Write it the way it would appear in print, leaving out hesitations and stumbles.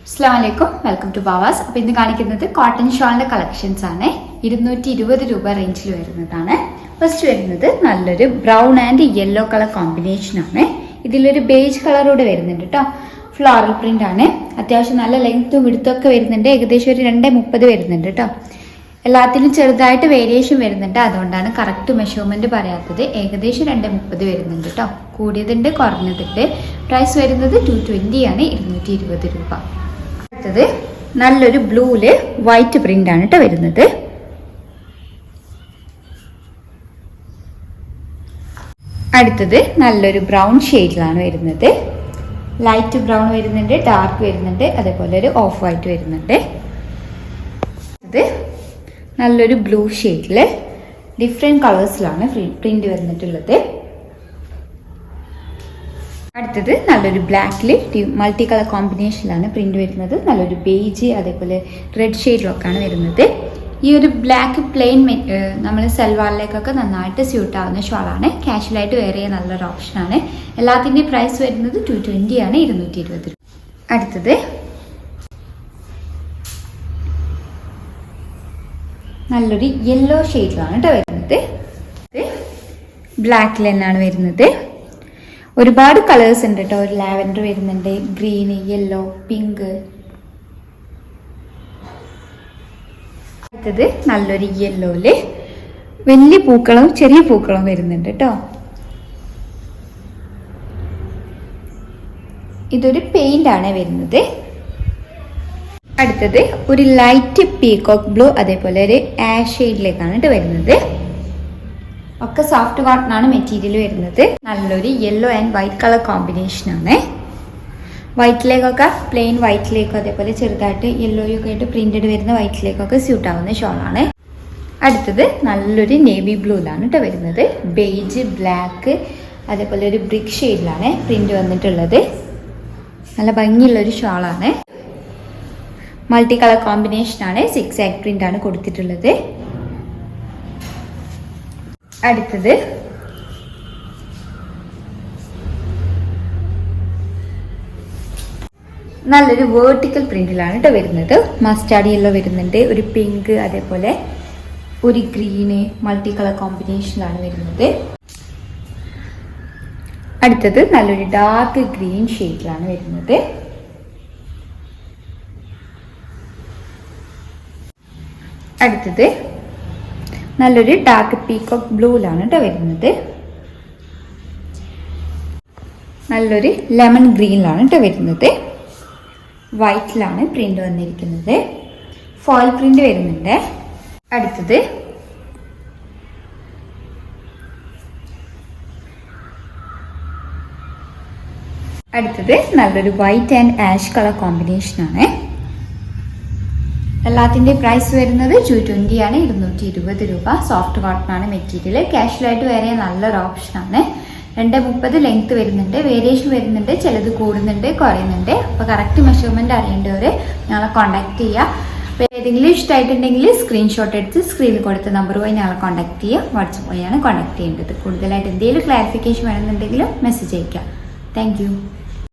അസ്സലാമലൈക്കും, welcome to Bavas. അപ്പോൾ ഇന്ന് കാണിക്കുന്നത് കോട്ടൺ ഷോളിന്റെ കളക്ഷൻസ് ആണ്. 220 രൂപ റേഞ്ചിൽ വരുന്നതാണ്. ഫസ്റ്റ് വരുന്നത് നല്ലൊരു brown and yellow colour combination ആണ്. ഇതിലൊരു ബേജ് കളറോടെ വരുന്നുണ്ട് കേട്ടോ. ഫ്ലോറൽ പ്രിന്റ് ആണ്. അത്യാവശ്യം നല്ല ലെങ്ത്തും വിടുത്തൊക്കെ വരുന്നുണ്ട്. ഏകദേശം ഒരു 2.30 വരുന്നുണ്ട് കേട്ടോ. എല്ലാത്തിലും ചെറുതായിട്ട് വേരിയേഷൻ വരുന്നുണ്ട്. അതുകൊണ്ടാണ് കറക്റ്റ് മെഷർമെന്റ് പറയാത്തത്. ഏകദേശം 2.30 വരുന്നുണ്ട് കേട്ടോ. കൂടിയതുണ്ട്, കുറഞ്ഞതുണ്ട്. പ്രൈസ് വരുന്നത് 220 ആണ്. 220 രൂപ. അടുത്തത് നല്ലൊരു ബ്ലൂല് വൈറ്റ് പ്രിന്റ് ആണ് കേട്ടോ വരുന്നത്. അടുത്തത് നല്ലൊരു ബ്രൗൺ ഷെയ്ഡിലാണ് വരുന്നത്. ലൈറ്റ് ബ്രൗൺ വരുന്നുണ്ട്, ഡാർക്ക് വരുന്നുണ്ട്, അതേപോലെ ഒരു ഓഫ് വൈറ്റ് വരുന്നുണ്ട്. ഇത് നല്ലൊരു ബ്ലൂ ഷെയ്ഡില് ഡിഫറെന്റ് കളേഴ്സിലാണ് പ്രിന്റ് വന്നിട്ടുള്ളത്. അടുത്തത് നല്ലൊരു ബ്ലാക്കില് മൾട്ടി കളർ കോമ്പിനേഷനിലാണ് പ്രിന്റ് വരുന്നത്. നല്ലൊരു ബേജ് അതേപോലെ റെഡ് ഷെയ്ഡിലൊക്കെയാണ് വരുന്നത്. ഈ ഒരു ബ്ലാക്ക് പ്ലെയിൻ നമ്മൾ സൽവാറിലേക്കൊക്കെ നന്നായിട്ട് സ്യൂട്ട് ആവുന്ന ഷോളാണ്. കാഷ്വലായിട്ട് വെയർ ചെയ്യാൻ നല്ലൊരു ഓപ്ഷനാണ്. എല്ലാത്തിൻ്റെയും പ്രൈസ് വരുന്നത് 220 ആണ്. 220 രൂപ. അടുത്തത് നല്ലൊരു യെല്ലോ ഷെയ്ഡിലാണ് കേട്ടോ വരുന്നത്. ബ്ലാക്കിൽ തന്നെയാണ് വരുന്നത്. ഒരുപാട് കളേഴ്സ് ഉണ്ട് കേട്ടോ. ഒരു ലാവൻഡർ വരുന്നുണ്ട്, ഗ്രീന്, യെല്ലോ, പിങ്ക്. അടുത്തത് നല്ലൊരു യെല്ലോയില് വലിയ പൂക്കളും ചെറിയ പൂക്കളും വരുന്നുണ്ട് കേട്ടോ. ഇതൊരു പെയിന്റ് ആണ് വരുന്നത്. അടുത്തത് ഒരു ലൈറ്റ് പീകോക്ക് ബ്ലൂ അതേപോലെ ഒരു ആഷ് ഷെയ്ഡിലേക്കാണ് കേട്ടോ വരുന്നത്. ഒക്കെ സോഫ്റ്റ് കോട്ടൺ ആണ് മെറ്റീരിയൽ വരുന്നത്. നല്ലൊരു yellow and white colour combination ആണ്. വൈറ്റിലേക്കൊക്കെ പ്ലെയിൻ വൈറ്റിലേക്കോ അതേപോലെ ചെറുതായിട്ട് യെല്ലോയൊക്കെ ആയിട്ട് പ്രിന്റഡ് വരുന്ന വൈറ്റിലേക്കൊക്കെ സ്യൂട്ട് ആവുന്ന ഷോളാണ്. അടുത്തത് നല്ലൊരു നേവി ബ്ലൂയിലാണ് കേട്ടോ വരുന്നത്. ബേജ്, ബ്ലാക്ക് അതേപോലെ ഒരു ബ്രിക്ക് ഷെയ്ഡിലാണ് പ്രിന്റ് വന്നിട്ടുള്ളത്. നല്ല ഭംഗിയുള്ളൊരു ഷോളാണ്. മൾട്ടി കളർ കോമ്പിനേഷൻ ആണ്. 6 ആക്ട് പ്രിന്റ് ആണ് കൊടുത്തിട്ടുള്ളത്. അടുത്തത് നല്ലൊരു വേർട്ടിക്കൽ പ്രിന്റിലാണ് കേട്ടോ വരുന്നത്. മസ്റ്റാർഡ് യെല്ലോ വരുന്നുണ്ട്, ഒരു പിങ്ക് അതേപോലെ ഒരു ഗ്രീന് മൾട്ടി കളർ കോമ്പിനേഷനിലാണ് വരുന്നത്. അടുത്തത് നല്ലൊരു ഡാർക്ക് ഗ്രീൻ ഷെയ്ഡിലാണ് വരുന്നത്. അടുത്തത് നല്ലൊരു ഡാർക്ക് പീകോക്ക് ബ്ലൂയിലാണ് കേട്ടോ വരുന്നത്. നല്ലൊരു ലെമൺ ഗ്രീനിലാണ് കേട്ടോ വരുന്നത്. വൈറ്റിലാണ് പ്രിന്റ് വന്നിരിക്കുന്നത്. ഫോയിൽ പ്രിന്റ് വരുന്നുണ്ട്. അടുത്തത് നല്ലൊരു white and ash colour combination ആണ്. എല്ലാത്തിൻ്റെയും പ്രൈസ് വരുന്നത് 220 ആണ്. 220 രൂപ. സോഫ്റ്റ് കോട്ടൺ ആണ് മെറ്റീരിയൽ. കാഷ്വലായിട്ട് വേറെ നല്ലൊരു ഓപ്ഷനാണ്. 2.30 ലെങ്ത് വരുന്നുണ്ട്. വേരിയേഷൻ വരുന്നുണ്ട്. ചിലത് കൂടുന്നുണ്ട്, കുറയുന്നുണ്ട്. അപ്പോൾ കറക്റ്റ് മെഷർമെന്റ് അറിയേണ്ടവർ ഞങ്ങളെ കോൺടാക്ട് ചെയ്യുക. അപ്പോൾ ഏതെങ്കിലും ഇഷ്ടമായിട്ടുണ്ടെങ്കിൽ സ്ക്രീൻഷോട്ട് എടുത്ത് സ്ക്രീനിൽ കൊടുത്ത നമ്പർ വഴി ഞങ്ങളെ കോൺടാക്ട് ചെയ്യുക. വാട്സപ്പ് വഴിയാണ് കോൺടാക്ട് ചെയ്യേണ്ടത്. കൂടുതലായിട്ട് എന്തെങ്കിലും ക്ലാരിഫിക്കേഷൻ വേണമെന്നുണ്ടെങ്കിലും മെസ്സേജ് അയയ്ക്കുക. താങ്ക്